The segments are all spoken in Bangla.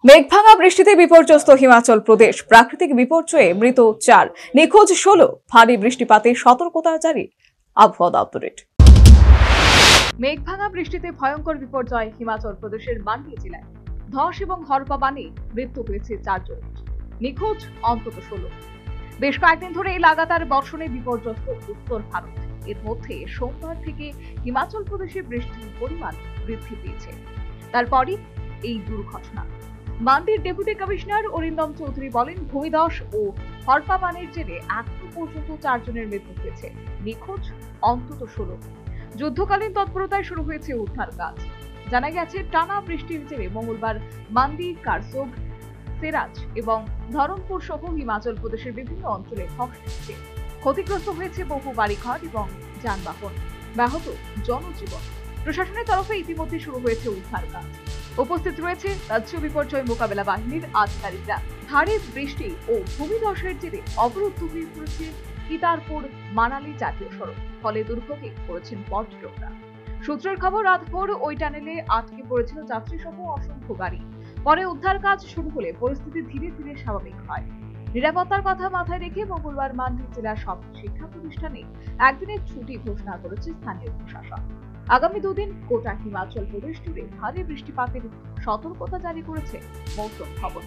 মেঘভাঙা বৃষ্টিতে বিপর্যস্ত হিমাচল প্রদেশ। প্রাকৃতিক বিপর্যয়ে মৃত ৪, নিখোঁজ ১৬। ভারী বৃষ্টিপাতে সতর্কতা জারি আবহাওয়া দপ্তরের। মেঘভাঙা বৃষ্টিতে ভয়ঙ্কর বিপর্যয় হিমাচল প্রদেশের মান্ডি জেলায়। ধস এবং হরপা বানে মৃত্যু হয়েছে ৪ জনের, নিখোঁজ অন্তত ১৬। বেশ কয়েকদিন ধরে এই লাগাতার বর্ষণে বিপর্যস্ত উত্তর ভারত। এর মধ্যে সোমবার থেকে হিমাচল প্রদেশে বৃষ্টির পরিমাণ বৃদ্ধি পেয়েছে। তারপরই এই দুর্ঘটনা। মান্ডির ডেপুটি কমিশনার অরিন্দম চৌধুরী বলেন, ভূমিধস ও হরপা বানের জেরে এখনো পর্যন্ত ৪ জনের মৃত্যু হয়েছে, নিখোঁজ অন্তত ১৬। যুদ্ধকালীন তৎপরতায় শুরু হয়েছে উদ্ধার কাজ। জানা গেছে, টানা বৃষ্টির জেরে মঙ্গলবার মান্ডি, কারসোগ, সেরাজ এবং ধরমপুর সহ হিমাচল প্রদেশের বিভিন্ন অঞ্চলে ধস নেমেছে। ক্ষতিগ্রস্ত হয়েছে বহু বাড়িঘর এবং যানবাহন, ব্যাহত জনজীবন। প্রশাসনের তরফে ইতিমধ্যে শুরু হয়েছে উদ্ধার কাজ। উপস্থিত রয়েছে রাজ্য বিপর্যয় মোকাবেলা বাহিনীর আধিকারিকরা। ভারী বৃষ্টি ও ভূমিধসের জেরে অবরুদ্ধ হয়ে পড়েছে কিতারপুর মানালি জাতীয় সড়ক, ফলে দুর্ভোগে পড়েছেন পর্যটকরা। সূত্রের খবর, রাতভর ওই টানেলে আটকে পড়েছিল যাত্রী সহ অসংখ্য গাড়ি। পরে উদ্ধার কাজ শুরু হলে পরিস্থিতি ধীরে ধীরে স্বাভাবিক হয়। নিরাপত্তার কথা মাথায় রেখে মঙ্গলবার মান্ডি জেলার সব শিক্ষা প্রতিষ্ঠানে একদিনের ছুটি ঘোষণা করেছে স্থানীয় প্রশাসন। আগামী 2 দিন গোটা হিমাচল প্রদেশ জুড়ে ভারী বৃষ্টিপাতের সতর্কতা জারি করেছে মৌসুম ভবন।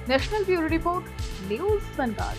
National bureau report, news vanguard.